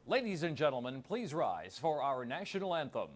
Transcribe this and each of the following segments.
Ladies and gentlemen, please rise for our national anthem.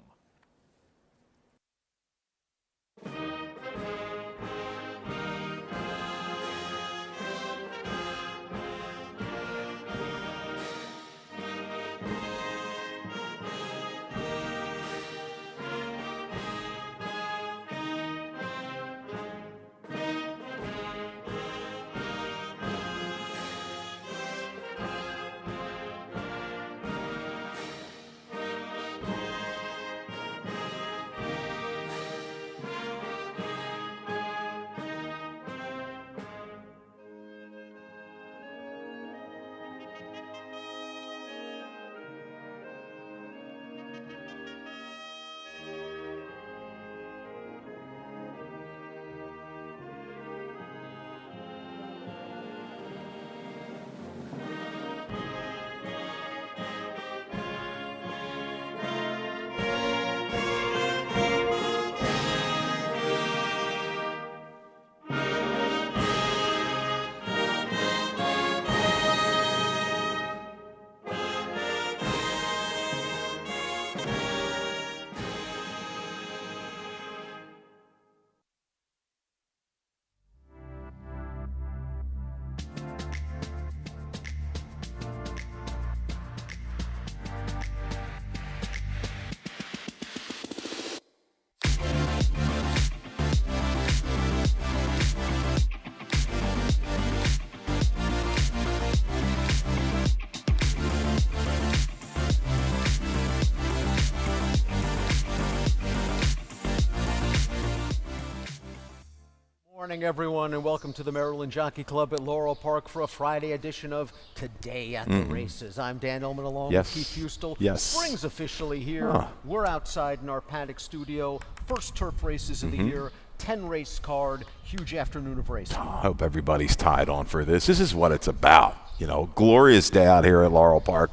Morning, everyone, and welcome to the Maryland Jockey Club at Laurel Park for a Friday edition of Today at the Races. I'm Dan Ullman along with Keith Fustel. Spring's officially here. We're outside in our paddock studio. First turf races of the year. 10-race card, huge afternoon of racing. I hope everybody's tied on for this. This is what it's about. You know, glorious day out here at Laurel Park.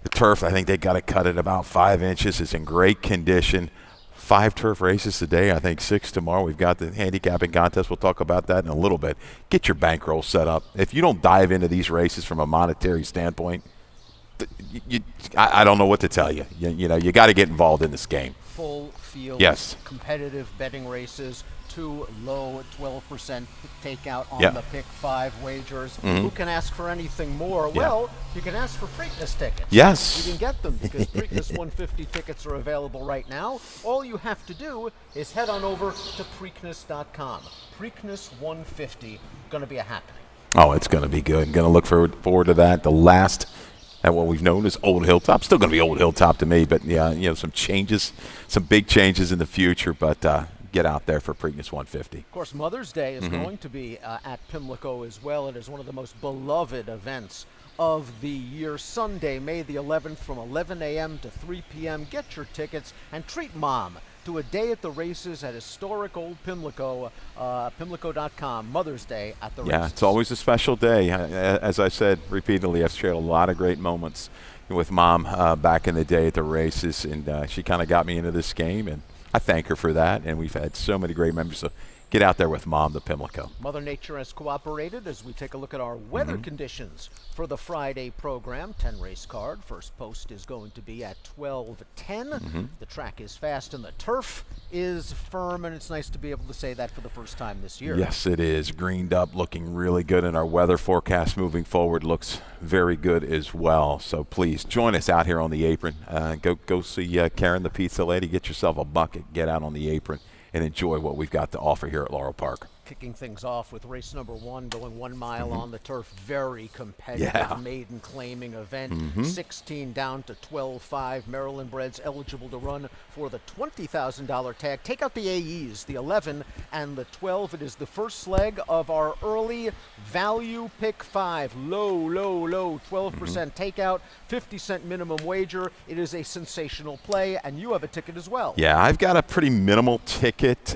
The turf, I think they got to cut it about 5 inches. It's in great condition. 5 turf races today, I think 6 tomorrow. We've got the handicapping contest. We'll talk about that in a little bit. Get your bankroll set up. If you don't dive into these races from a monetary standpoint, I don't know what to tell you. You know, you got to get involved in this game. Full field, competitive betting races. 2 low 12% takeout on the pick 5 wagers. Who can ask for anything more? Well, you can ask for Preakness tickets. Yes. You can get them because Preakness 150 tickets are available right now. All you have to do is head on over to Preakness.com. Preakness 150, going to be a happening. Oh, it's going to be good. Going to look forward to that. The last at what we've known as Old Hilltop. Still going to be Old Hilltop to me, but yeah, you know, some changes, some big changes in the future, but get out there for Preakness 150. Of course, Mother's Day is going to be at Pimlico as well. It is one of the most beloved events of the year. Sunday, May the 11th from 11 a.m. to 3 p.m. Get your tickets and treat Mom to a day at the races at historic Old Pimlico, Pimlico.com, Mother's Day at the races. Yeah, it's always a special day. As I said repeatedly, I've shared a lot of great moments with Mom back in the day at the races, and she kind of got me into this game, and I thank her for that, and we've had so many great members. So get out there with Mom to Pimlico. Mother Nature has cooperated as we take a look at our weather conditions for the Friday program. 10-race card. First post is going to be at 12:10. The track is fast and the turf is firm, and it's nice to be able to say that for the first time this year. Yes, it is. Greened up, looking really good, and our weather forecast moving forward looks very good as well. So please join us out here on the apron. Go see Karen, the pizza lady. Get yourself a bucket. Get out on the apron and enjoy what we've got to offer here at Laurel Park. Kicking things off with race number 1, going 1 mile on the turf. Very competitive maiden claiming event. 16 down to 12.5. Maryland breds eligible to run for the $20,000 tag. Take out the AEs, the 11 and the 12. It is the first leg of our early value pick 5. Low 12% takeout, 50-cent minimum wager. It is a sensational play, and you have a ticket as well. Yeah, I've got a pretty minimal ticket.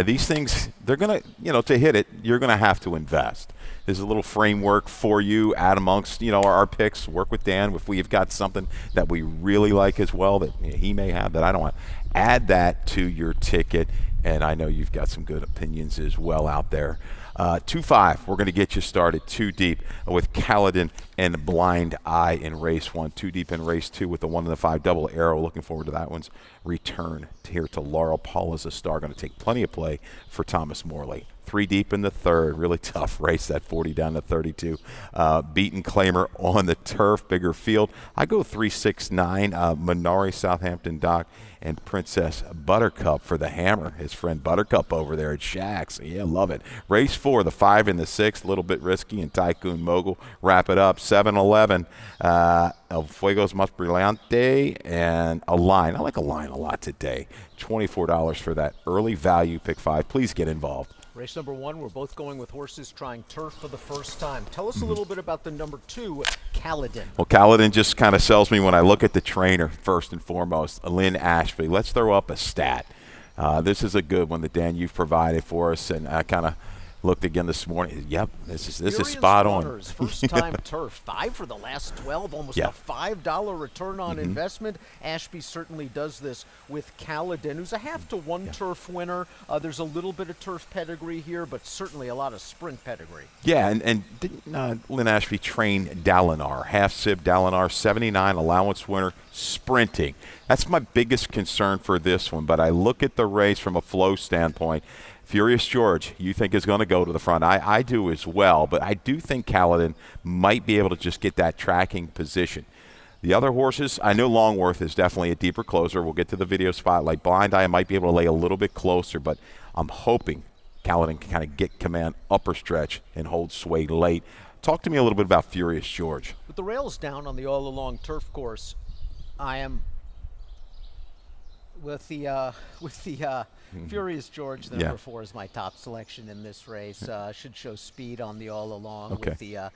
These things, they're going to, to hit it, you're going to have to invest. There's a little framework for you, add amongst, our picks, work with Dan. If we've got something that we really like as well that he may have that I don't want, add that to your ticket. And I know you've got some good opinions as well out there. 2-5, we're going to get you started 2 deep with Kaladin and Blind Eye in race 1. 2 deep in race 2 with the 1 and the 5 double arrow. Looking forward to that one's return here to Laurel. Paul is a star, going to take plenty of play for Thomas Morley. 3 deep in the 3rd. Really tough race, that 40 down to 32. Beaten Claimer on the turf, bigger field. I go 3-6-9. Minari, Southampton Dock, and Princess Buttercup for the hammer. His friend Buttercup over there at Shack's. Yeah, love it. Race 4, the 5 and the 6, a little bit risky, and Tycoon Mogul. Wrap it up. 7-11. El Fuegos Mas Brillante and a line. I like a line a lot today. $24 for that early value pick 5. Please get involved. Race number 1, we're both going with horses trying turf for the first time. Tell us a little bit about the number 2, Kaladin. Well, Kaladin just kind of sells me when I look at the trainer, first and foremost, Lynn Ashby. Let's throw up a stat. This is a good one that, Dan, you've provided for us, and I kind of looked again this morning. Yep, this is spot on. First time turf, 5 for the last 12, almost a $5 return on investment. Ashby certainly does this with Kaladin, who's a half to 1 turf winner. There's a little bit of turf pedigree here, but certainly a lot of sprint pedigree. Yeah, and didn't Lynn Ashby train Dalinar, half sib Dalinar, 79 allowance winner, sprinting. That's my biggest concern for this one, but I look at the race from a flow standpoint. Furious George, you think is going to go to the front. I do as well, but I do think Kaladin might be able to just get that tracking position. The other horses, I know Longworth is definitely a deeper closer. We'll get to the video spotlight. Blind Eye might be able to lay a little bit closer, but I'm hoping Kaladin can kind of get command upper stretch and hold sway late. Talk to me a little bit about Furious George. With the rails down on the all-along turf course, I am with the Furious George, the number 4 is my top selection in this race. Should show speed on the all along with the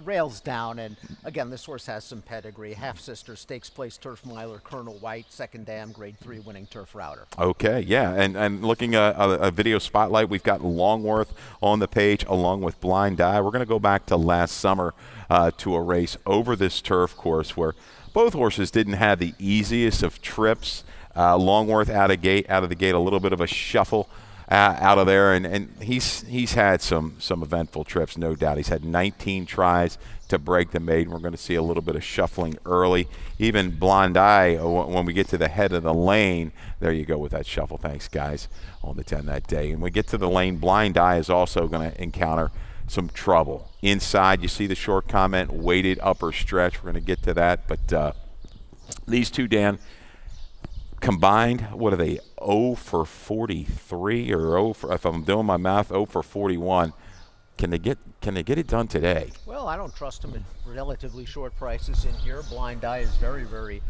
rails down. And again, this horse has some pedigree. Half sister, stakes place turf miler, Colonel White, second dam, grade 3 winning turf router. Okay, yeah, and looking at a video spotlight, we've got Longworth on the page along with Blind Eye. We're going to go back to last summer to a race over this turf course where both horses didn't have the easiest of trips. Longworth out of the gate, a little bit of a shuffle out of there, and he's had some eventful trips, no doubt. He's had 19 tries to break the maiden. We're going to see a little bit of shuffling early. Even Blind Eye, when we get to the head of the lane, there you go with that shuffle. Thanks, guys, on the 10 that day. And we get to the lane, Blind Eye is also going to encounter some trouble. Inside, you see the short comment, weighted upper stretch. We're going to get to that, but these two, Dan, combined, what are they, 0 for 43 or 0 for, if I'm doing my math, 0 for 41. Can they get it done today? Well, I don't trust them at relatively short prices in here. Blind Eye is very, very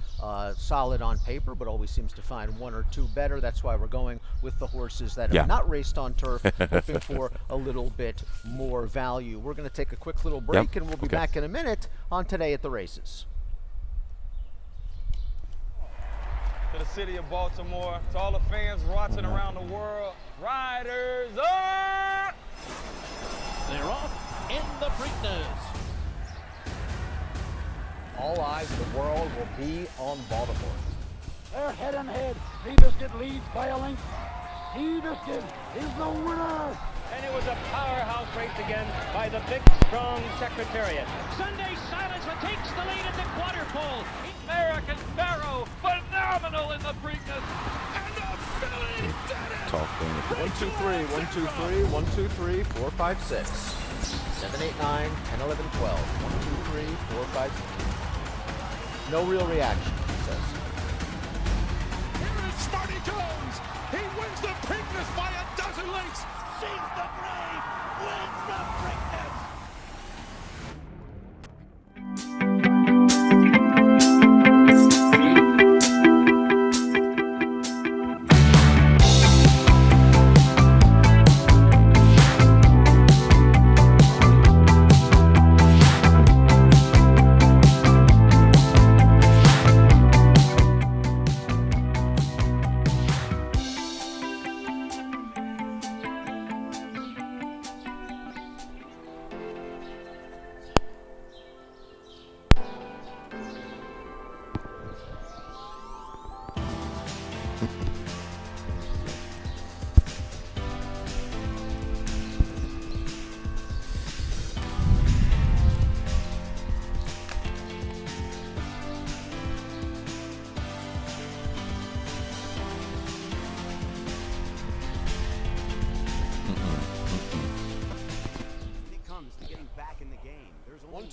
solid on paper, but always seems to find 1 or 2 better. That's why we're going with the horses that have not raced on turf, hoping for a little bit more value. We're going to take a quick little break, and we'll be back in a minute on Today at the Races. To the city of Baltimore, to all the fans watching around the world, riders up! They're off in the Preakness. All eyes of the world will be on Baltimore. They're head and head. Seabiscuit leads by a length. Seabiscuit is the winner. And it was a powerhouse race again by the big, strong Secretariat. Sunday Silence takes the lead at the quarter pole. American Barrow, phenomenal in the Preakness, and the filly did it! 1, 2, 3, 1, 2, 3, 1, 2, 3, 4, 5, 6, 7, 8, 9, 10, 11, 12, 1, 2, 3, 4, 5, 6. No real reaction, he says. Here is Smarty Jones. He wins the Preakness by a dozen lengths. Sees the grave, wins the Preakness.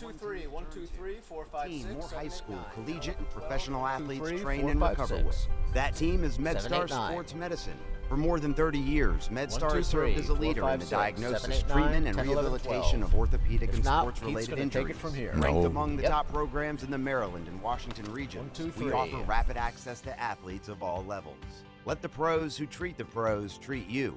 123, 123, 4, 5, 6, more 7, high 8, school, 9, collegiate, and 12, professional 1, 2, athletes 3, train 4, and 5, recover 6. with. That team is 7, MedStar 8, 9. Sports Medicine. For more than 30 years, MedStar 1, 2, has 3, served as a 4, leader 5, in the 6, diagnosis, 7, 8, 9, treatment, and 10, 11, rehabilitation 12. of orthopedic If and not, sports-related Pete's gonna injuries. take it from here. Ranked No. among the Yep. top programs in the Maryland and Washington regions, 1, 2, we 3. offer rapid access to athletes of all levels. Let the pros who treat the pros treat you.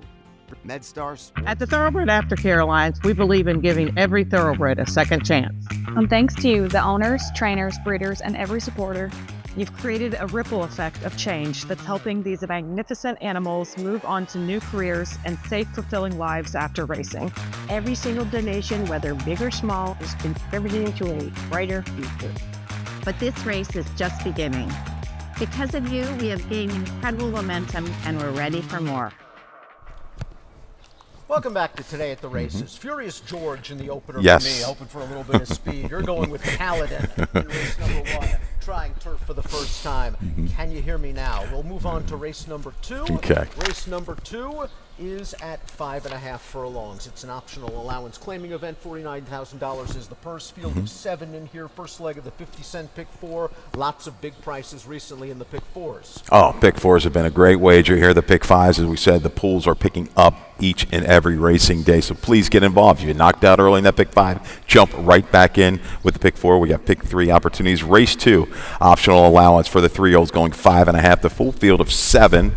MedStar Sports. At the Thoroughbred Aftercare Alliance, we believe in giving every thoroughbred a second chance. And thanks to you, the owners, trainers, breeders, and every supporter, you've created a ripple effect of change that's helping these magnificent animals move on to new careers and safe, fulfilling lives after racing. Every single donation, whether big or small, is contributing to a brighter future. But this race is just beginning. Because of you, we have gained incredible momentum and we're ready for more. Welcome back to Today at the Races. Furious George in the opener Yes. for me, hoping for a little bit of speed. You're going with Paladin in race number 1, trying turf for the first time. Can you hear me now? We'll move on to race number 2. Okay. Race number 2 is at 5.5 furlongs. It's an optional allowance claiming event. $49,000 is the purse. Field of 7 in here. First leg of the 50-cent pick 4. Lots of big prices recently in the pick 4s. Oh, pick 4s have been a great wager here. The pick 5s, as we said, the pools are picking up each and every racing day. So please get involved. If you knocked out early in that pick 5, jump right back in with the pick 4. We got pick 3 opportunities. Race 2, optional allowance for the 3-year-olds going 5.5. The full field of 7.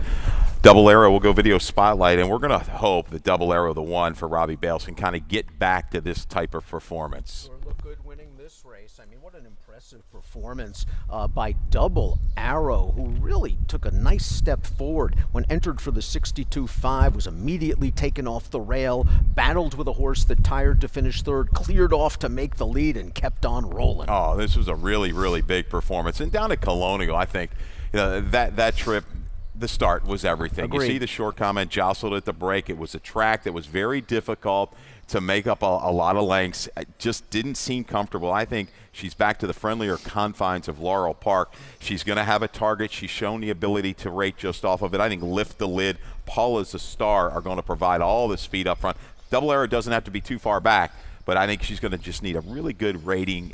Double Arrow will go video spotlight, and we're going to hope that Double Arrow, the one for Robbie Bales, can kind of get back to this type of performance. Sure look good winning this race. I mean, what an impressive performance by Double Arrow, who really took a nice step forward when entered for the 62.5, was immediately taken off the rail, battled with a horse that tired to finish 3rd, cleared off to make the lead, and kept on rolling. Oh, this was a really, really big performance. And down at Colonial, I think that trip, the start was everything. Agreed. You see the short comment jostled at the break. It was a track that was very difficult to make up a lot of lengths. It just didn't seem comfortable. I think she's back to the friendlier confines of Laurel Park. She's going to have a target. She's shown the ability to rate just off of it. I think Lift the Lid, Paula's a Star are going to provide all the speed up front. Double Arrow doesn't have to be too far back, but I think she's going to just need a really good rating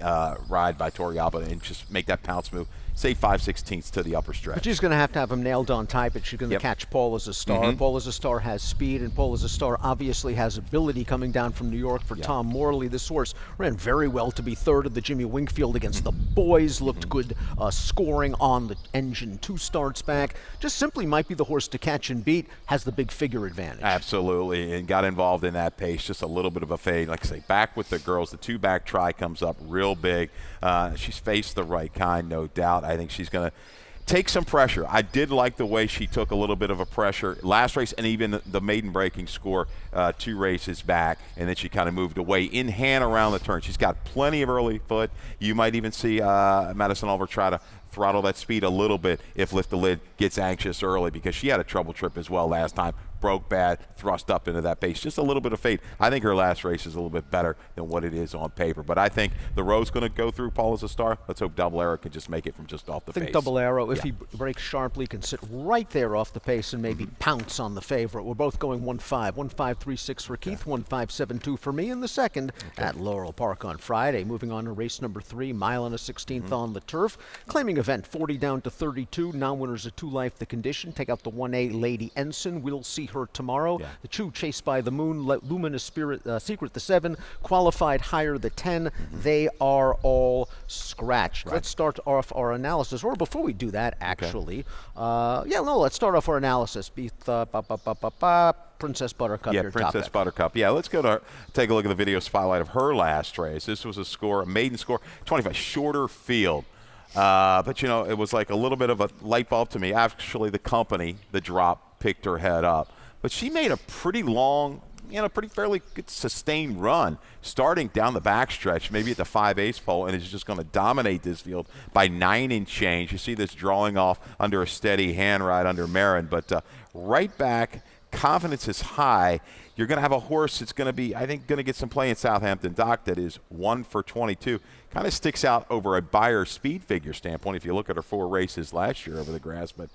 ride by Torrealba and just make that pounce move. Say 5/16 to the upper stretch. But she's going to have him nailed on tight, but she's going to catch Paul as a Star. Paul as a Star has speed, and Paul as a Star obviously has ability coming down from New York for Tom Morley. This horse ran very well to be 3rd of the Jimmy Wingfield against the boys. Looked good scoring on the engine 2 starts back. Just simply might be the horse to catch and beat. Has the big figure advantage. Absolutely, and got involved in that pace. Just a little bit of a fade. Like I say, back with the girls. The 2-back try comes up real big. She's faced the right kind, no doubt. I think she's going to take some pressure. I did like the way she took a little bit of a pressure last race, and even the maiden breaking score 2 races back, and then she kind of moved away in hand around the turn. She's got plenty of early foot. You might even see Madison Oliver try to throttle that speed a little bit if Lift the Lid gets anxious early, because she had a trouble trip as well last time. Broke bad, thrust up into that pace. Just a little bit of fade. I think her last race is a little bit better than what it is on paper. But I think the road's going to go through Paul as a Star. Let's hope Double Arrow can just make it from just off the pace. I think Double Arrow, if he breaks sharply, can sit right there off the pace and maybe pounce on the favorite. We're both going 1-5. 1-5-3-6 for Keith, 1-5-7-2 for me in the second at Laurel Park on Friday. Moving on to race number 3, mile and a 16th on the turf. Claiming event 40 down to 32. Non-winners of 2 Life the Condition. Take out the 1A Lady Ensign. We'll see her tomorrow. The 2 Chased by the Moon, Luminous Secret the 7, Qualified Higher the 10. They are all scratched. Let's start off our analysis. Or before we do that, actually, let's start off our analysis. Princess Buttercup. Yeah, Princess Buttercup. Yeah, let's take a look at the video spotlight of her last race. This was a maiden score, 25, shorter field. But, it was like a little bit of a light bulb to me. Actually, the company, the drop, picked her head up. But she made a pretty long, fairly good sustained run, starting down the backstretch, maybe at the 5/8 pole, and is just going to dominate this field by 9 and change. You see this drawing off under a steady hand ride under Marin, but right back, confidence is high. You're going to have a horse that's going to be, I think, going to get some play in Southampton Dock that is 1 for 22. Kind of sticks out over a Beyer speed figure standpoint if you look at her 4 races last year over the grass, but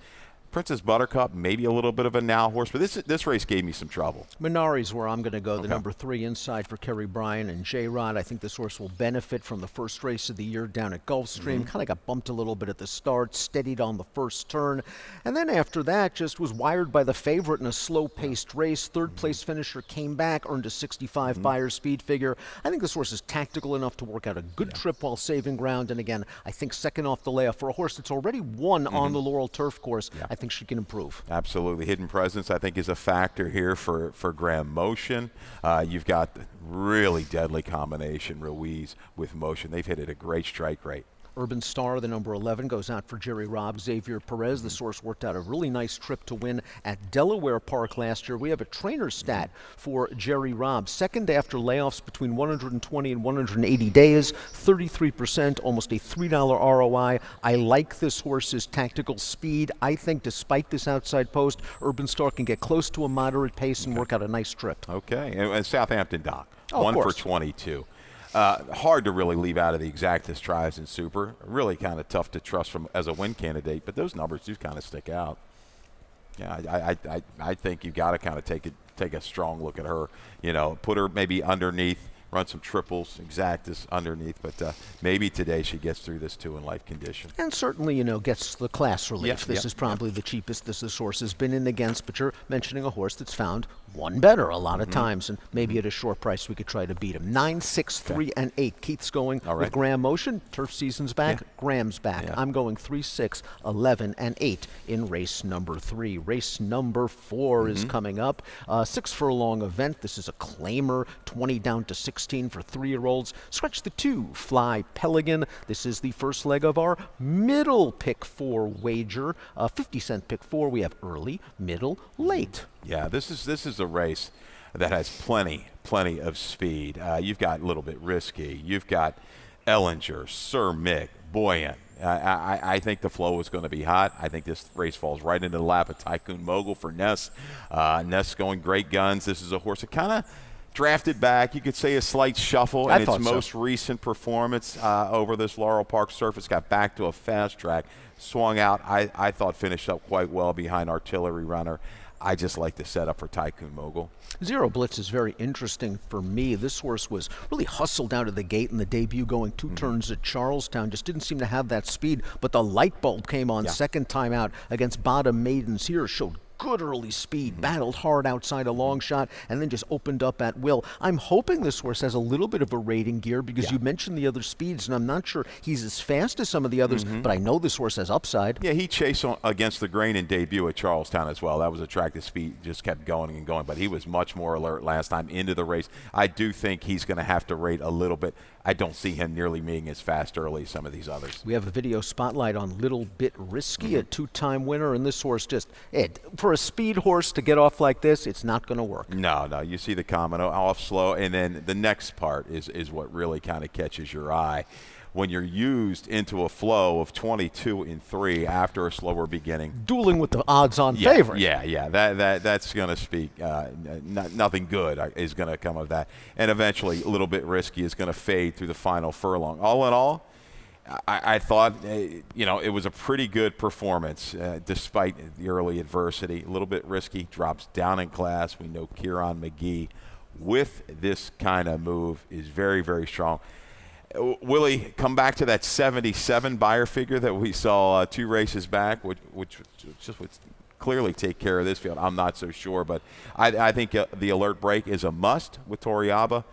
Princess Buttercup, maybe a little bit of a now horse, but this race gave me some trouble. Minari's where I'm going to go, the number 3 inside for Kerry Bryan and J-Rod. I think this horse will benefit from the first race of the year down at Gulfstream. Kind of got bumped a little bit at the start, steadied on the first turn, and then after that just was wired by the favorite in a slow-paced race. Third place finisher came back, earned a 65 Beyer speed figure. I think this horse is tactical enough to work out a good trip while saving ground, and again, I think second off the layoff for a horse that's already won on the Laurel turf course. I think she can improve. Absolutely. Hidden Presence, I think, is a factor here for Graham Motion. You've got the really deadly combination, Ruiz with Motion. They've hit at a great strike rate. Urban Star, the number 11, goes out for Jerry Robb. Xavier Perez, the source, worked out a really nice trip to win at Delaware Park last year. We have a trainer stat for Jerry Robb. Second after layoffs between 120 and 180 days, 33%, almost a $3 ROI. I like this horse's tactical speed. I think despite this outside post, Urban Star can get close to a moderate pace and work out a nice trip. Okay, and Southampton Dock, Oh, 1 for 22. Hard to really leave out of the exactus tries in Super. Really kind of tough to trust from as a win candidate, but those numbers do kind of stick out. Yeah, I think you've got to kind of take a strong look at her. You know, put her maybe underneath, run some triples, exactus underneath, but maybe today she gets through this too in life condition. And certainly, you know, gets the class relief. This is probably the cheapest this horse has been in against, but you're mentioning a horse that's found one better a lot of times, and maybe at a short price we could try to beat him. 9, 6, 3, and 8. Keith's going with Graham Motion. Turf season's back. Graham's back. I'm going 3, 6, 11, and 8 in race number 3. Race number 4 is coming up. 6 furlong event. This is a claimer. 20 down to 16 for 3-year-olds. Scratch the 2, Fly Pelican. This is the first leg of our middle pick 4 wager. 50-cent pick 4. We have early, middle, late. Yeah, this is a race that has plenty of speed. You've got a little bit risky. You've got Ellinger, Sir Mick, Buoyant. I think the flow is going to be hot. I think this race falls right into the lap of Tycoon Mogul for Ness. Ness going great guns. This is a horse that kind of drafted back. You could say a slight shuffle in its most recent performance over this Laurel Park surface. Got back to a fast track, swung out. I thought finished up quite well behind Artillery Runner. I just like the setup for Tycoon Mogul. Zero Blitz is very interesting for me. This horse was really hustled out of the gate in the debut, going 2 turns at Charlestown. Just didn't seem to have that speed, but the light bulb came on second time out against Bottom Maidens here. Showed good early speed, battled hard outside a long shot, and then just opened up at will. I'm hoping this horse has a little bit of a rating gear because you mentioned the other speeds, and I'm not sure he's as fast as some of the others, but I know this horse has upside. Yeah, he chased against the grain in debut at Charlestown as well. That was attractive speed, just kept going and going, but he was much more alert last time into the race. I do think he's going to have to rate a little bit. I don't see him nearly being as fast early as some of these others. We have a video spotlight on Little Bit Risky, a 2-time winner, and this horse just, for a speed horse to get off like this, it's not going to work. No, you see the comment off slow, and then the next part is what really kind of catches your eye. When you're used into a flow of 22 in 3 after a slower beginning. Dueling with the odds-on favorite. Yeah. That's going to speak. Nothing good is going to come of that. And eventually, a Little Bit Risky is going to fade through the final furlong. All in all, I thought, it was a pretty good performance despite the early adversity. A Little Bit Risky drops down in class. We know Kieran McGee with this kind of move is very, very strong. Willie, come back to that 77 buyer figure that we saw 2 races back, which just would clearly take care of this field. I'm not so sure, but I think the alert break is a must with Toriaba.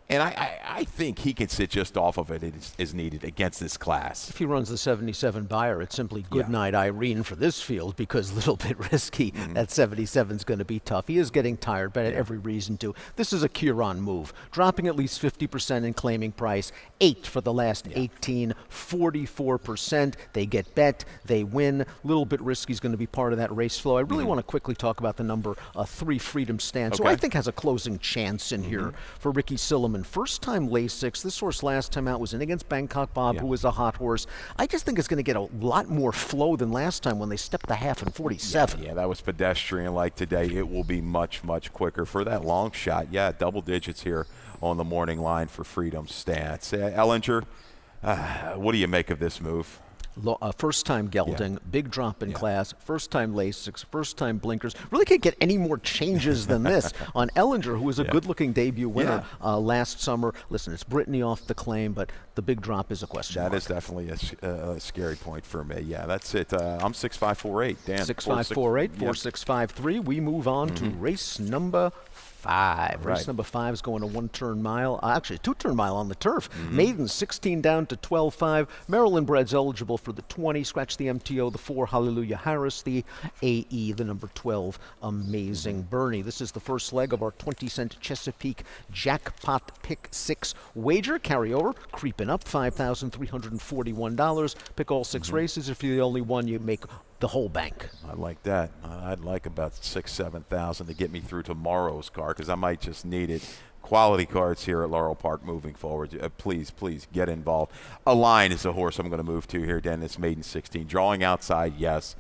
And I think he can sit just off of it as needed against this class. If he runs the 77 buyer, it's simply good night Irene for this field because Little Bit Risky. That 77 is going to be tough. He is getting tired, but had every reason to. This is a Kieran move. Dropping at least 50% in claiming price. 8 for the last 18, 44%. They get bet, they win. Little Bit Risky is going to be part of that race flow. I really want to quickly talk about the number 3 Freedom Stance, who I think has a closing chance in here for Ricky Silliman. First time Lasix. This horse last time out was in against Bangkok Bob, who was a hot horse. I just think it's going to get a lot more flow than last time when they stepped the half in 47. Yeah, that was pedestrian-like today. It will be much, much quicker for that long shot. Yeah, double digits here on the morning line for Freedom Stance. Ellinger, what do you make of this move? First time gelding, big drop in class, first time Lasix, first time blinkers. Really can't get any more changes than this on Ellinger, who was a good-looking debut winner last summer. Listen, it's Brittany off the claim, but the big drop is a question mark. That is definitely a scary point for me. Yeah, that's it. I'm 6'5", 4'8", Dan. 6'5", 4'8", 4'6", 5'3". We move on to race number 5. Race number 5 is going a 1-turn mile. Actually, a 2-turn mile on the turf. Maiden 16 down to 12.5. Maryland breds eligible for the 20. Scratch the MTO, the 4, Hallelujah Harris, the AE, the number 12, Amazing Bernie. This is the first leg of our 20-cent Chesapeake Jackpot Pick 6 wager. Carryover, creeping up, $5,341. Pick all 6 races. If you're the only one, you make the whole bank. I like that. I'd like about 6,000-7,000 to get me through tomorrow's card, because I might just need it. Quality cards here at Laurel Park moving forward. Please get involved. Align is a horse I'm going to move to here, Dennis. Maiden 16. Drawing outside, yes.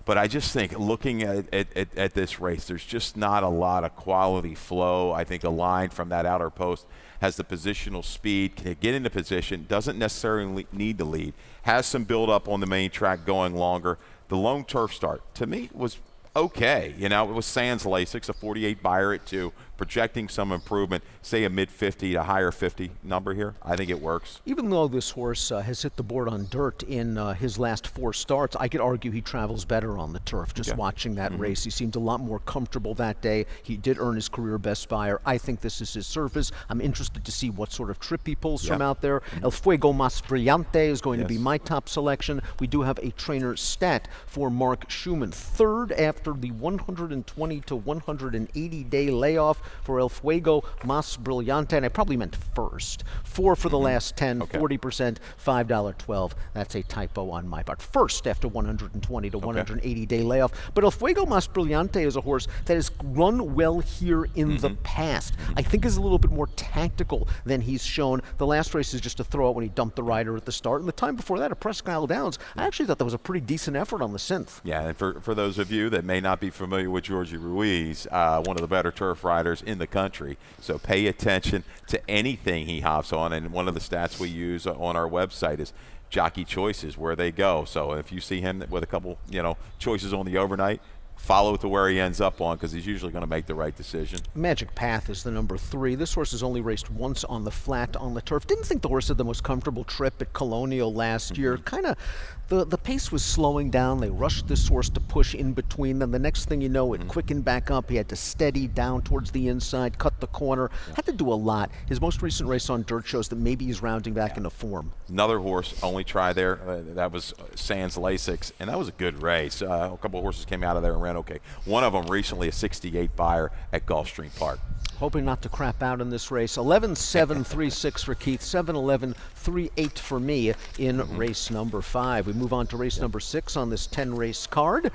But I just think looking at this race, there's just not a lot of quality flow. I think Align from that outer post has the positional speed, can get into position, doesn't necessarily need to lead, has some build up on the main track going longer. The lone turf start, to me, was okay. You know, it was sans Lasix, a 48 buyer at 2, projecting some improvement, say a mid-50 to higher 50 number here. I think it works. Even though this horse has hit the board on dirt in his last 4 starts, I could argue he travels better on the turf. Just watching that race, he seemed a lot more comfortable that day. He did earn his career best buyer. I think this is his surface. I'm interested to see what sort of trip he pulls from out there. El Fuego Mas Brillante is going to be my top selection. We do have a trainer stat for Mark Schumann. 3rd after the 120 to 180 day layoff for El Fuego Mas Brillante, and I probably meant first. 4 for the last 10, 40%, $5.12. That's a typo on my part. First after 120 to 180 day layoff. But El Fuego Mas Brillante is a horse that has run well here in the past. I think is a little bit more tactical than he's shown. The last race is just a throwout when he dumped the rider at the start. And the time before that at Presque Isle Downs, I actually thought that was a pretty decent effort on the synth. Yeah, and for those of you that may not be familiar with Georgie Ruiz, one of the better turf riders in the country. So pay attention to anything he hops on. And one of the stats we use on our website is jockey choices, where they go. So if you see him with a couple, choices on the overnight, follow to where he ends up on, because he's usually going to make the right decision. Magic Path is the number 3. This horse has only raced once on the flat on the turf. Didn't think the horse had the most comfortable trip at Colonial last year. Kind of the pace was slowing down. They rushed this horse to push in between them. The next thing you know, it quickened back up. He had to steady down towards the inside, cut the corner. Had to do a lot. His most recent race on dirt shows that maybe he's rounding back into form. Another horse, only try there. That was Sans Lasix, and that was a good race. A couple of horses came out of there and ran okay. One of them recently a 68 buyer at Gulfstream Park. Hoping not to crap out in this race. 11-7-3-6 for Keith, 7-11-3-8 for me in race number 5. We move on to race number 6 on this 10-race card.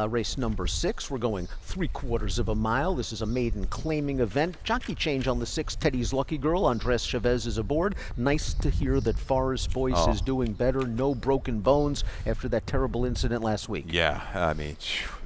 Race number 6, we're going 3/4 of a mile. This is a maiden claiming event. Jockey change on the 6, Teddy's Lucky Girl. Andres Chavez is aboard. Nice to hear that Forrest Boyce is doing better. No broken bones after that terrible incident last week. Yeah, I mean,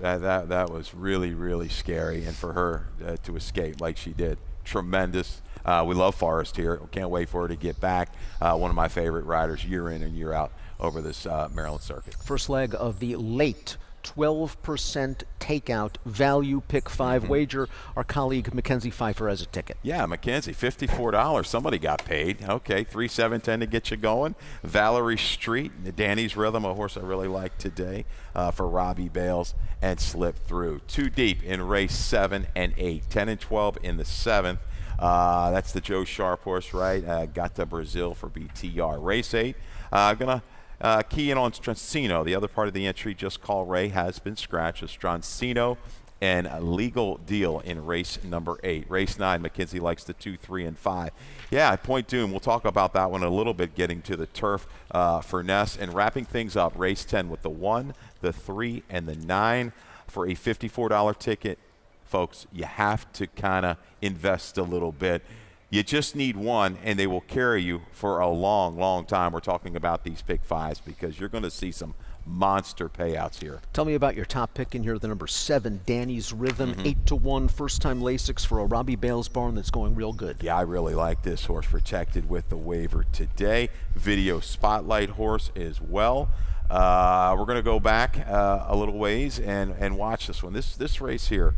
that was really, really scary. And for her to escape like she did, tremendous. We love Forrest here. Can't wait for her to get back. One of my favorite riders year in and year out over this Maryland circuit. First leg of the late 12% takeout value pick 5 wager. Our colleague Mackenzie Pfeiffer has a ticket. Yeah, Mackenzie, $54. Somebody got paid. Okay, 3-7-10 to get you going. Valerie Street, Danny's Rhythm, a horse I really like today for Robbie Bales, and slip through. 2 deep in race 7 and 8. 10 and 12 in the 7th. That's the Joe Sharp horse, right? Got to Brazil for BTR. Race 8. Gonna key in on Strancino. The other part of the entry, Just Call Ray, has been scratched. Strancino and a Legal Deal in race number 8. Race 9, Mackenzie likes the 2, 3, and 5. Yeah, Point Doom, we'll talk about that one a little bit, getting to the turf for Ness. And wrapping things up, race 10 with the 1, the 3, and the 9 for a $54 ticket. Folks, you have to kind of invest a little bit. You just need one, and they will carry you for a long, long time. We're talking about these pick 5s because you're going to see some monster payouts here. Tell me about your top pick in here, the number 7, Danny's Rhythm, 8-1, first-time Lasix for a Robbie Bales barn that's going real good. Yeah, I really like this horse, protected with the waiver today. Video Spotlight horse as well. We're going to go back a little ways and watch this one. This race here,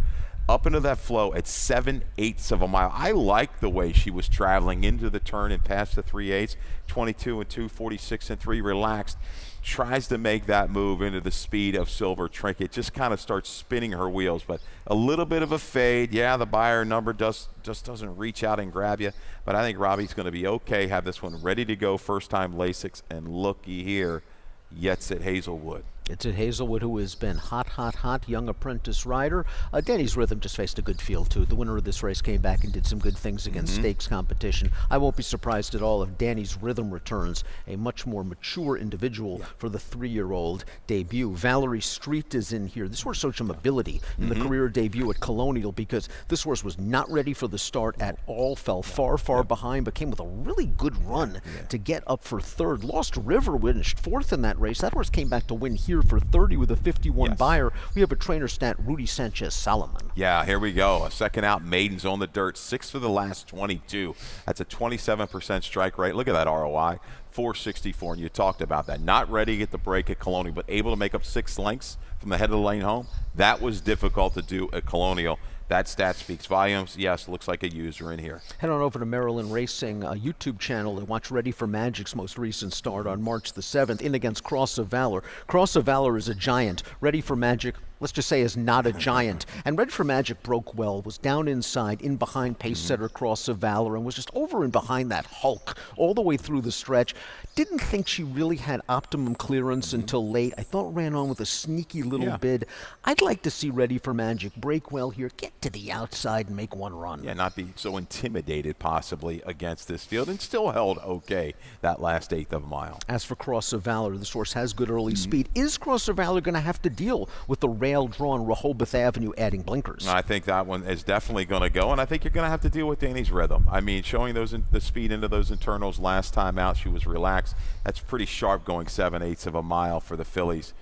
up into that flow at 7/8 of a mile. I like the way she was traveling into the turn and past the 3/8, 22 and 2, 46 and 3, relaxed. Tries to make that move into the speed of Silver Trinket. Just kind of starts spinning her wheels, but a little bit of a fade. Yeah, the buyer number just doesn't reach out and grab you, but I think Robbie's going to be okay. Have this one ready to go, first time Lasix, and looky here, Yet's at Hazelwood. It's at Hazelwood, who has been hot young apprentice rider. Danny's Rhythm just faced a good field, too. The winner of this race came back and did some good things against stakes competition. I won't be surprised at all if Danny's Rhythm returns, a much more mature individual for the 3-year-old debut. Valerie Street is in here. This horse showed some ability in the career debut at Colonial, because this horse was not ready for the start at all, fell far behind, but came with a really good run to get up for third. Lost River finished fourth in that race. That horse came back to win here for 30 with a 51 buyer. We have a trainer stat, Rudy Sanchez Solomon. Yeah, here we go. A second out, Maidens on the dirt, 6 for the last 22. That's a 27% strike rate. Look at that ROI, 464. And you talked about that. Not ready to get the break at Colonial, but able to make up 6 lengths from the head of the lane home. That was difficult to do at Colonial. That stat speaks volumes. Yes, looks like a user in here. Head on over to Maryland Racing YouTube channel and watch Ready for Magic's most recent start on March the 7th in against Cross of Valor. Cross of Valor is a giant. Ready for Magic, let's just say, is not a giant. And Ready for Magic broke well, was down inside, in behind pace setter Cross of Valor, and was just over and behind that Hulk all the way through the stretch. Didn't think she really had optimum clearance until late. I thought ran on with a sneaky little bid. I'd like to see Ready for Magic break well here, get to the outside and make one run. Yeah, not be so intimidated possibly against this field, and still held okay that last 1/8 of a mile. As for Cross of Valor, this horse has good early speed. Is Cross of Valor going to have to deal with the rail-drawn Rehoboth Avenue adding blinkers? I think that one is definitely going to go, and I think you're going to have to deal with Danny's Rhythm. I mean, showing the speed into those internals last time out, she was relaxed. That's pretty sharp, going 7/8 of a mile for the fillies.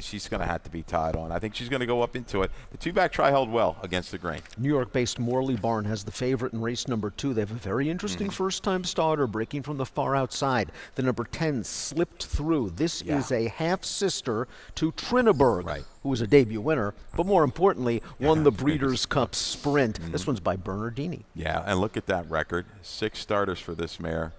She's going to have to be tied on. I think she's going to go up into it. The 2-back try held well against the grain. New York-based Morley Barn has the favorite in race number 2. They have a very interesting first-time starter breaking from the far outside. The number 10 slipped through. This is a half-sister to Trinaberg, who was a debut winner, but more importantly, won the Breeders' Cup Sprint. This one's by Bernardini. Yeah, and look at that record. 6 starters for this mare.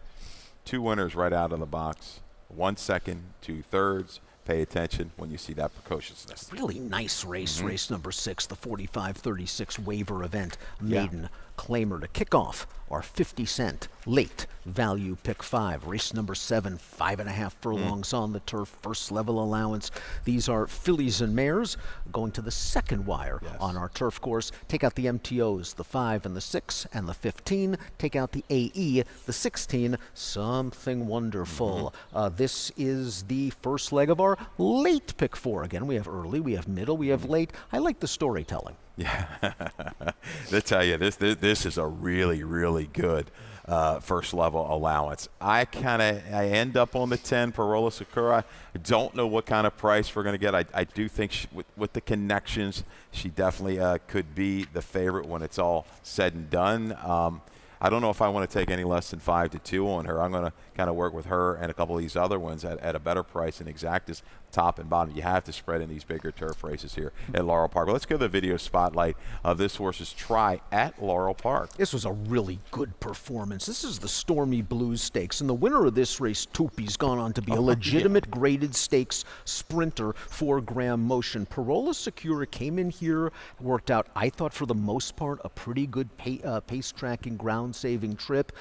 2 winners right out of the box. 1 second, 2 thirds. Pay attention when you see that precociousness. Really nice race, race number 6, the 45-36 waiver event. Maiden claimer to kick off our 50-cent late value pick 5. Race number 7, 5.5 furlongs on the turf, first level allowance. These are fillies and mares going to the second wire on our turf course. Take out the MTOs, the 5 and the 6 and the 15. Take out the AE, the 16. Something wonderful. This is the first leg of our late pick 4. Again, we have early, we have middle, we have late. I like the storytelling. Yeah, they tell you this is a really good first level allowance. I end up on the 10 Parola Sakura. I don't know what kind of price we're going to get. I do think with the connections, she definitely could be the favorite when it's all said and done. I don't know if I want to take any less than 5-2 on her. I'm going to kind of work with her and a couple of these other ones at a better price than Exactus, top and bottom. You have to spread in these bigger turf races here at Laurel Park. But let's go to the video spotlight of this horse's try at Laurel Park. This was a really good performance. This is the Stormy Blues Stakes, and the winner of this race, Tupi's gone on to be a legitimate graded stakes sprinter for Graham Motion. Parola Secura came in here, worked out, I thought, for the most part, a pretty good pace tracking, ground saving trip.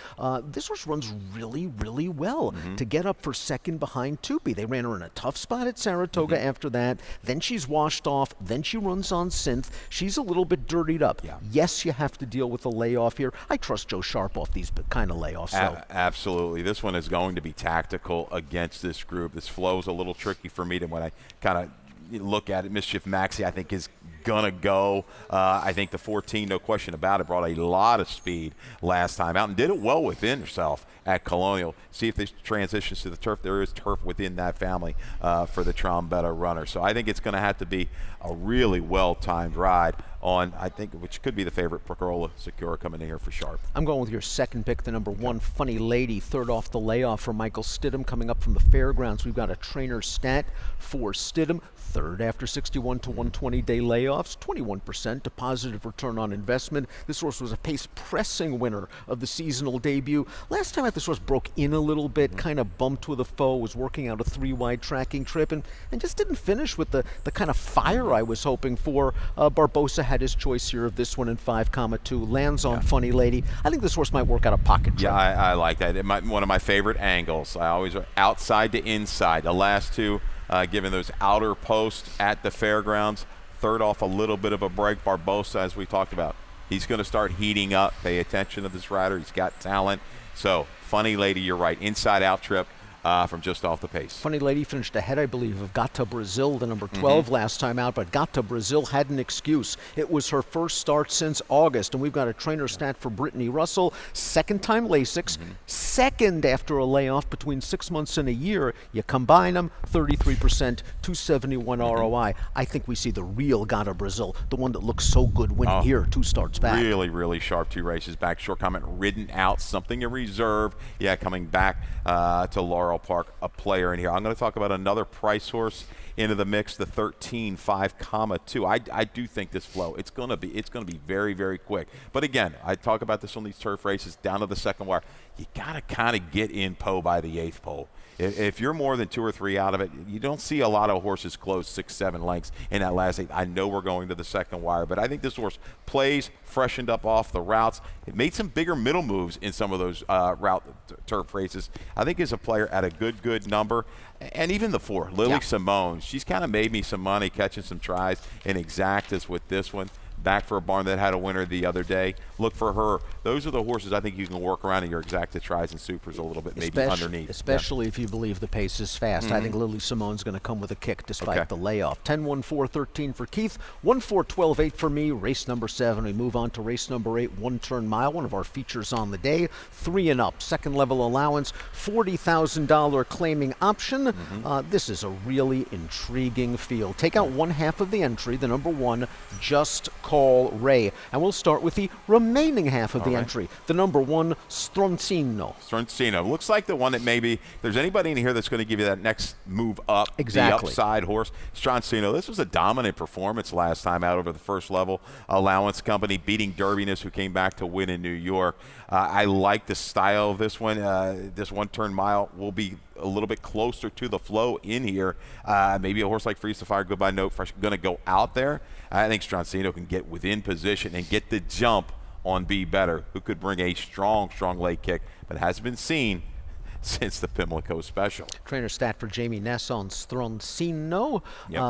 This horse runs really well to get up for second behind Tupi. They ran her in a tough spot at Saratoga after that. Then she's washed off. Then she runs on synth. She's a little bit dirtied up. Yes, you have to deal with the layoff here. I trust Joe Sharp off these kind of layoffs. Absolutely. This one is going to be tactical against this group. This flow's a little tricky for me when I kind of look at it. Mischief Maxi, I think, is going to go. I think the 14, no question about it, brought a lot of speed last time out and did it well within herself at Colonial. See if this transitions to the turf. There is turf within that family for the Trombetta runner. So I think it's going to have to be a really well-timed ride on, I think, which could be the favorite, Pergola Secura coming in here for sharp. I'm going with your second pick, the number 1, Funny Lady, third off the layoff for Michael Stidham. Coming up from the fairgrounds, we've got a trainer stat for Stidham. Third after 61 to 120 day layoffs, 21% to positive return on investment. This horse was a pace pressing winner of the seasonal debut. Last time out, this horse broke in a little bit, kind of bumped with a foe, was working out a 3-wide tracking trip, and just didn't finish with the kind of fire I was hoping for. Barbosa had his choice here of this one in 5,2, lands on Funny Lady. I think this horse might work out a pocket trip. Yeah, I like that. One of my favorite angles. I always outside to inside. The last two, given those outer posts at the fairgrounds. Third off a little bit of a break. Barbosa, as we talked about, he's going to start heating up. Pay attention to this rider. He's got talent. So, Funny Lady, you're right. Inside out trip from just off the pace. Funny Lady finished ahead, I believe, of Gata Brazil, the number 12 last time out, but Gata Brazil had an excuse. It was her first start since August, and we've got a trainer stat for Brittany Russell. Second time Lasix, second after a layoff between 6 months and a year. You combine them, 33%, 271 ROI. I think we see the real Gata Brazil, the one that looks so good winning here 2 starts back. Really, really sharp 2 races back. Short comment, ridden out, something in reserve. Yeah, coming back to Laurel Park, a player in here. I'm going to talk about another price horse into the mix, the 13, 5,2. I do think this flow, it's going to be very, very quick. But again, I talk about this on these turf races down to the second wire. You got to kind of get in Poe by the 8th pole. If you're more than 2 or 3 out of it, you don't see a lot of horses close 6, 7 lengths in that last 8. I know we're going to the second wire, but I think this horse plays, freshened up off the routes. It made some bigger middle moves in some of those route turf races. I think as a player at a good number. And even the 4, Lily Simone, she's kind of made me some money catching some tries in exactas with this one. Back for a barn that had a winner the other day. Look for her. Those are the horses I think you can work around in your exacta tries and supers a little bit, maybe underneath. Especially if you believe the pace is fast. I think Lily Simone's going to come with a kick despite the layoff. 10-1-4-13 for Keith. 1-4-12-8 for me. Race number 7. We move on to race number 8, 1-turn mile, one of our features on the day. 3 and up. Second level allowance. $40,000 claiming option. This is a really intriguing field. Take out one half of the entry, the number 1, Just Call Ray. And we'll start with the remaining half of the entry, the number 1, Stroncino. Stroncino. Looks like the one that maybe, if there's anybody in here that's going to give you that next move up, the upside horse, Stroncino. This was a dominant performance last time out over the first level allowance company, beating Derbiness, who came back to win in New York. I like the style of this one. This 1-turn mile will be a little bit closer to the flow in here. Maybe a horse like Freeze the Fire, Goodbye Note Fresh, going to go out there. I think Stroncino can get within position and get the jump on Be Better, who could bring a strong leg kick, but has been seen since the Pimlico Special. Trainer stat for Jamie Ness on Stroncino.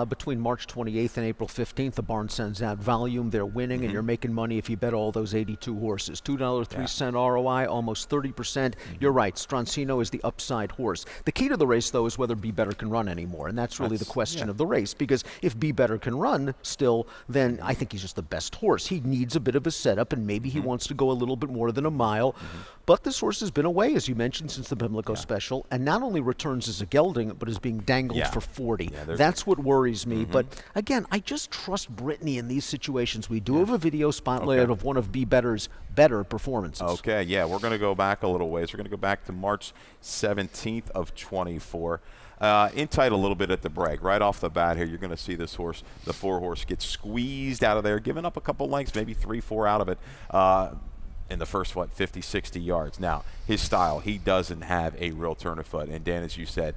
Between March 28th and April 15th, the barn sends out volume. They're winning, and you're making money if you bet all those 82 horses. $2.03 ROI, almost 30%. You're right, Stroncino is the upside horse. The key to the race, though, is whether Be Better can run anymore, and that's really the question of the race, because if Be Better can run still, then I think he's just the best horse. He needs a bit of a setup, and maybe he wants to go a little bit more than a mile. But this horse has been away, as you mentioned, since the Pimlico Special, and not only returns as a gelding, but is being dangled for 40. That's what worries me. But again, I just trust Brittany in these situations. We do have a video spotlight of one of Be Better's better performances. Okay, we're going to go back a little ways. We're going to go back to March 17th of 24. In tight a little bit at the break. Right off the bat here, you're going to see this horse, the 4 horse, get squeezed out of there, giving up a couple lengths, maybe 3, 4 out of it. In the first, 50, 60 yards. Now, his style, he doesn't have a real turn of foot. And Dan, as you said,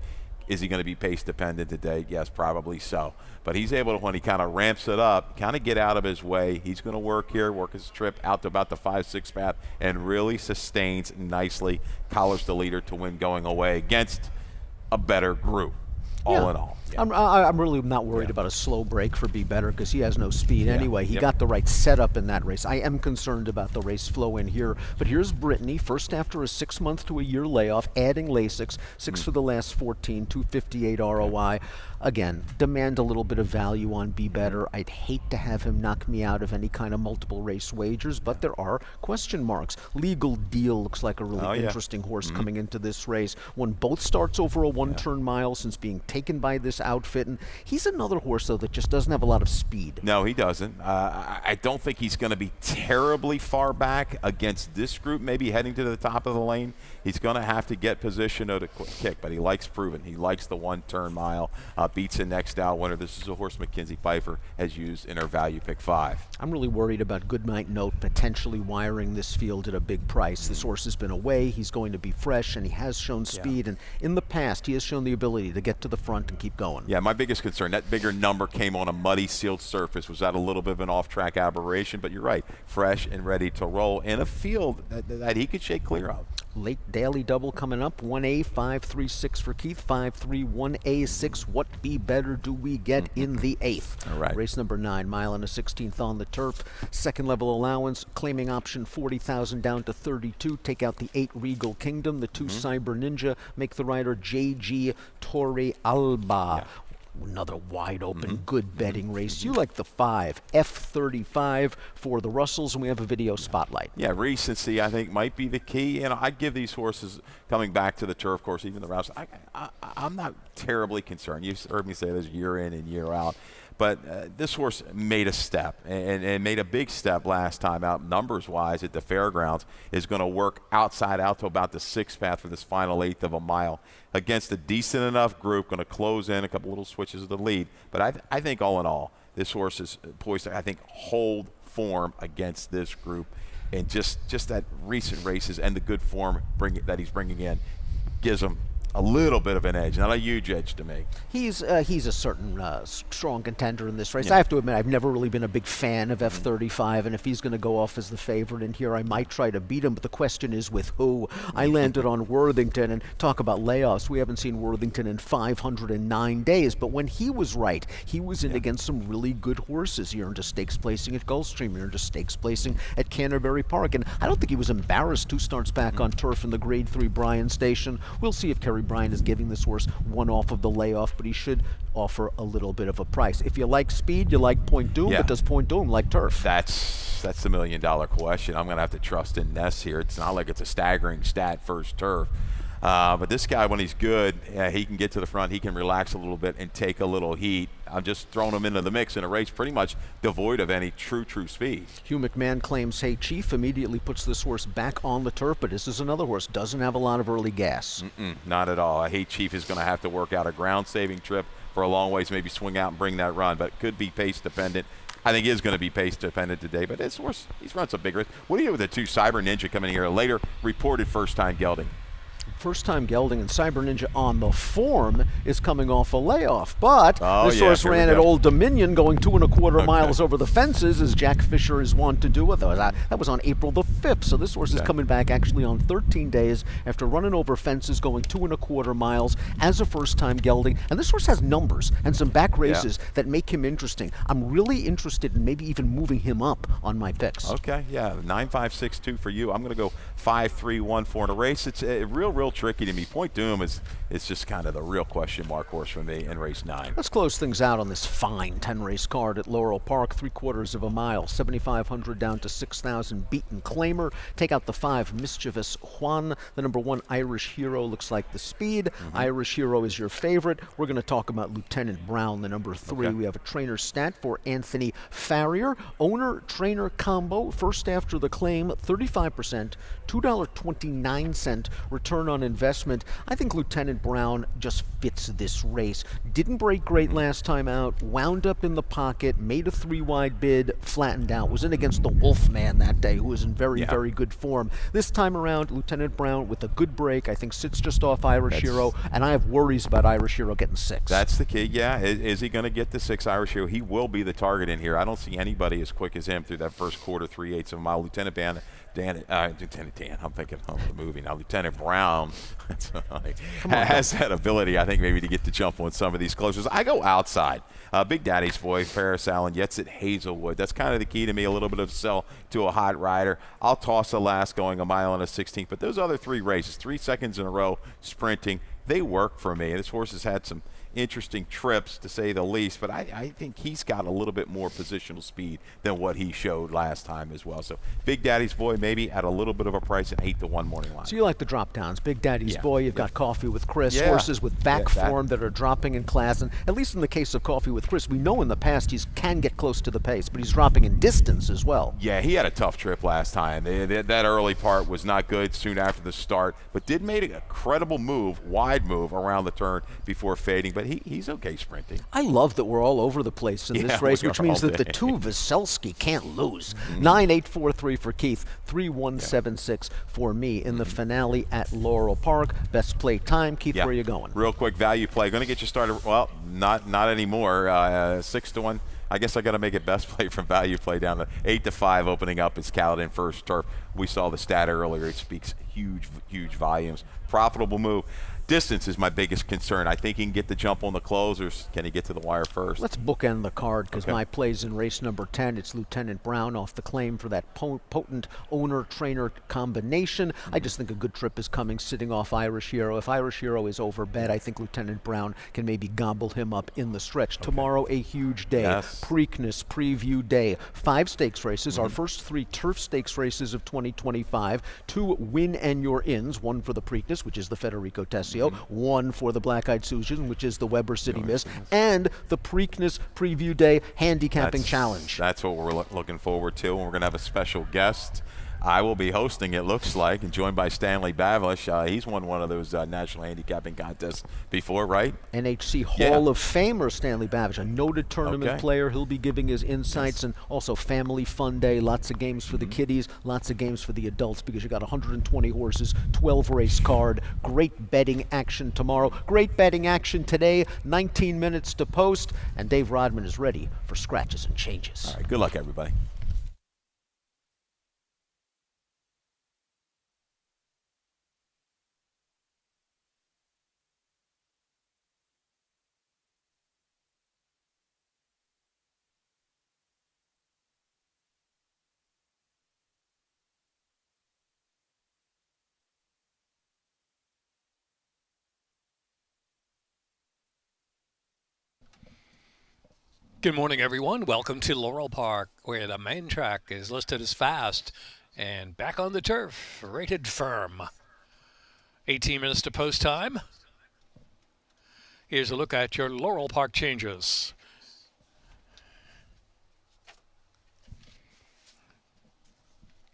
is he going to be pace dependent today? Yes, probably so. But he's able to, when he kind of ramps it up, kind of get out of his way. He's going to work here, work his trip out to about the 5-6 path, and really sustains nicely, collars the leader to win going away against a better group. All in all. I'm really not worried about a slow break for Be Better because he has no speed anyway. He got the right setup in that race. I am concerned about the race flow in here. But here's Brittany, first after a 6-month to a year layoff, adding Lasix, 6 for the last 14, 258 ROI. Again, demand a little bit of value on Be Better. I'd hate to have him knock me out of any kind of multiple race wagers, but there are question marks. Legal Deal looks like a really interesting horse coming into this race. Won both starts over a one-turn mile since being taken by this outfit. And he's another horse, though, that just doesn't have a lot of speed. No, he doesn't. I don't think he's going to be terribly far back against this group, maybe heading to the top of the lane. He's going to have to get position to kick, but he likes proven. He likes the one-turn mile. Beats a next out winner. This is a horse Mackenzie Pfeiffer has used in her value pick 5. I'm really worried about Goodnight Note potentially wiring this field at a big price. This horse has been away. He's going to be fresh, and he has shown speed. And in the past, he has shown the ability to get to the front and keep going. Yeah, my biggest concern, that bigger number came on a muddy, sealed surface. Was that a little bit of an off-track aberration? But you're right, fresh and ready to roll in a field that he could shake clear of. Late daily double coming up. 1A, 5-3-6 for Keith. 5-3, 1A6. What Be Better do we get in the 8th? All right. Race number 9, mile and a 16th on the turf. Second level allowance. Claiming option 40,000 down to 32. Take out the 8 Regal Kingdom. The 2 Cyber Ninja. Make the rider JG Torre Alba. Another wide open, good betting race. You like the 5, F35 for the Russells, and we have a video spotlight. Yeah, recency, I think, might be the key. And I'd give these horses coming back to the turf course, even the routes. I'm not terribly concerned. You've heard me say this year in and year out. But this horse made a step and made a big step last time out, numbers-wise, at the fairgrounds. Is going to work outside out to about the 6th path for this final 1/8 of a mile against a decent enough group. Going to close in a couple little switches of the lead. But I think all in all, this horse is poised to, I think, hold form against this group. And just that recent races and the good form that he's bringing in gives him a little bit of an edge, not a huge edge to me. He's a certain strong contender in this race. I have to admit, I've never really been a big fan of F35, and if he's going to go off as the favorite in here, I might try to beat him, but the question is with who? I landed on Worthington, and talk about layoffs. We haven't seen Worthington in 509 days, but when he was right, he was in against some really good horses. He earned a stakes placing at Gulfstream. He earned a stakes placing at Canterbury Park, and I don't think he was embarrassed 2 starts back on turf in the Grade 3 Bryan Station. We'll see if Kerry Bryant is giving this horse one off of the layoff, but he should offer a little bit of a price. If you like speed, you like Point Doom, but does Point Doom like turf? That's the $1 million question. I'm going to have to trust in Ness here. It's not like it's a staggering stat first turf. But this guy, when he's good, he can get to the front. He can relax a little bit and take a little heat. I'm just throwing him into the mix in a race pretty much devoid of any true speed. Hugh McMahon claims Hey Chief, immediately puts this horse back on the turf, but this is another horse. Doesn't have a lot of early gas. Not at all. Hey Chief is going to have to work out a ground-saving trip for a long ways, maybe swing out and bring that run, but could be pace-dependent. I think is going to be pace-dependent today, but this horse, he's run some big races. What do you do with the 2 Cyber Ninja coming in here? Later reported first-time gelding. First-time gelding, and Cyber Ninja on the form is coming off a layoff. But this horse ran at Old Dominion, going 2 1/4 miles over the fences, as Jack Fisher is wont to do. That was on April the 5th, so this horse is coming back actually on 13 days after running over fences, going 2 1/4 miles as a first-time gelding. And this horse has numbers and some back races that make him interesting. I'm really interested in maybe even moving him up on my picks. Okay, 9-5-6-2 for you. I'm going to go 5-3-1-4 in a race. It's a real tricky to me. Point Doom is just kind of the real question mark horse for me in race 9. Let's close things out on this fine 10-race card at Laurel Park. 3/4 of a mile, 7,500 down to 6,000. Beaten Claimer. Take out the 5 Mischievous Juan. The number 1 Irish Hero looks like the speed. Irish Hero is your favorite. We're going to talk about Lieutenant Brown, the number 3. We have a trainer stat for Anthony Farrier. Owner-trainer combo. First after the claim, 35%, $2.29 return on investment. I think Lieutenant Brown just fits this race. Didn't break great last time out, wound up in the pocket, made a 3-wide bid, flattened out, was in against the Wolfman that day, who was in very good form. This time around, Lieutenant Brown with a good break, I think sits just off Irish Hero, and I have worries about Irish Hero getting 6. That's the key, Is he going to get the 6 Irish Hero? He will be the target in here. I don't see anybody as quick as him through that first quarter, 3/8 of a mile. Lieutenant Dan, I'm thinking of the movie now. Lieutenant Brown Has that ability, I think, maybe to get the jump on some of these closers. I go outside. Big Daddy's Boy, Ferris Allen, Yetsit Hazelwood. That's kind of the key to me, a little bit of sell to a hot rider. I'll toss the last going a mile and a 16th. But those other 3 races, 3 seconds in a row, sprinting, they work for me. This horse has had some interesting trips, to say the least, but I think he's got a little bit more positional speed than what he showed last time as well. So Big Daddy's Boy maybe at a little bit of a price at 8-1 morning line. So you like the drop downs. Big Daddy's Boy, you've got Coffee with Chris, Yeah. horses with back form that are dropping in class, and at least in the case of Coffee with Chris, we know in the past he can get close to the pace, but he's dropping in distance as well. Yeah, he had a tough trip last time. That early part was not good soon after the start, but did make a credible move, wide move around the turn before fading, but he's okay sprinting. I love that we're all over the place in this race, which means that the 2 Veselski can't lose. 9-8-4-3 for Keith, 3-1-7-6 for me in the finale at Laurel Park. Best play time. Keith, where are you going? Real quick, value play. Going to get you started. Well, not anymore. 6-1. I guess I got to make it best play from value play down to 8-5 opening up. It's Caledon First Turf. We saw the stat earlier. It speaks huge volumes. Profitable move. Distance is my biggest concern. I think he can get the jump on the closers. Can he get to the wire first? Let's bookend the card because my play's in race number 10. It's Lieutenant Brown off the claim for that potent owner-trainer combination. I just think a good trip is coming sitting off Irish Hero. If Irish Hero is overbet, I think Lieutenant Brown can maybe gobble him up in the stretch. Tomorrow, a huge day. Preakness preview day. 5 stakes races. Our first 3 turf stakes races of 2025. 2 win and you're ins. 1 for the Preakness, which is the Federico Tessio. 1 for the Black-Eyed Susan, which is the Weber City Miss, and the Preakness Preview Day Handicapping Challenge. That's what we're looking forward to, and we're going to have a special guest. I will be hosting, it looks like, and joined by Stanley Bavish. He's won one of those national handicapping contests before, right? NHC Hall of Famer Stanley Bavish, a noted tournament player. He'll be giving his insights, and also family fun day. Lots of games for the kiddies, lots of games for the adults, because you got 120 horses, 12 race card. Great betting action tomorrow. Great betting action today. 19 minutes to post, and Dave Rodman is ready for scratches and changes. All right, good luck, everybody. Good morning, everyone. Welcome to Laurel Park, where the main track is listed as fast and back on the turf, rated firm. 18 minutes to post time. Here's a look at your Laurel Park changes.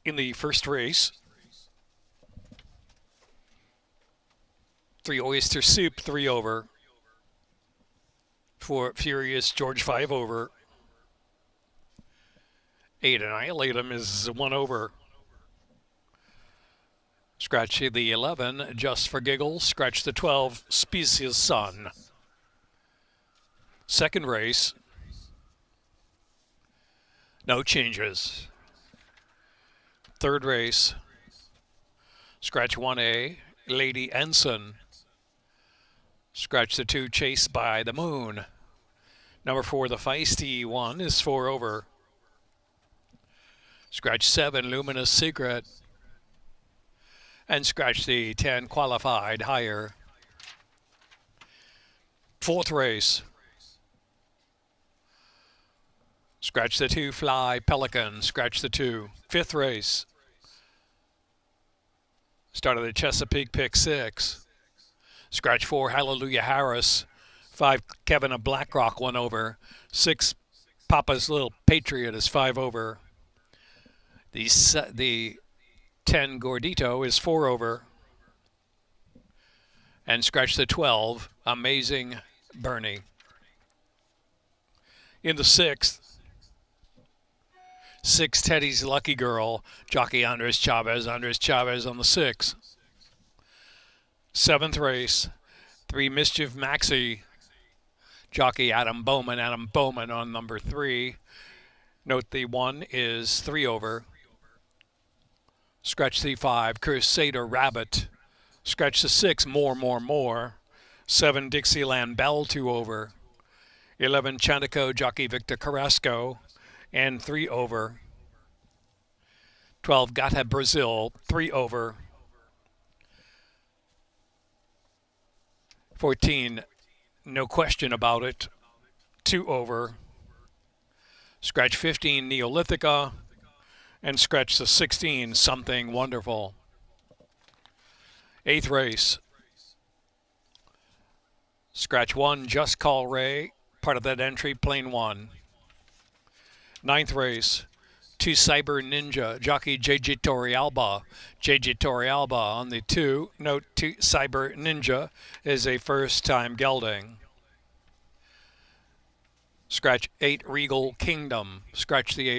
In the first race, 3 Oyster Soup, 3 over. For Furious George, 5 over. 8 Annihilate Him is 1 over. Scratch the 11, Just for Giggles. Scratch the 12, Species Sun. Second race, no changes. Third race, scratch 1A, Lady Ensign. Scratch the 2, Chased by the Moon. Number 4, the Feisty One, is 4 over. Scratch 7, Luminous Secret. And scratch the 10, Qualified Higher. Fourth race. Scratch the 2, Fly Pelican. Scratch the 2. Fifth race. Start of the Chesapeake Pick 6. Scratch 4, Hallelujah Harris. 5, Kevin of Blackrock, 1 over. 6, Papa's Little Patriot is 5 over. The 10, Gordito, is 4 over. And scratch the 12, Amazing Bernie. In the 6th, 6, Teddy's Lucky Girl. Jockey Andres Chavez on the 6. 7th race, 3, Mischief Maxie. Jockey Adam Bowman on number 3. Note the 1 is 3 over. Scratch the 5, Crusader Rabbit. Scratch the 6, more. 7, Dixieland Belle, 2 over. 11, Chantico, Jockey Victor Carrasco, and 3 over. 12, Gata Brazil, 3 over. 14, No Question About It, 2 over. Scratch 15, Neolithica, and scratch the 16, Something Wonderful. 8th race. Scratch 1, Just Call Ray, part of that entry, plane 1. 9th race. 2, Cyber Ninja, jockey JJ Torrealba. JJ Torrealba on the 2. Note 2, Cyber Ninja is a first-time gelding. Scratch 8, Regal Kingdom. Scratch the 8.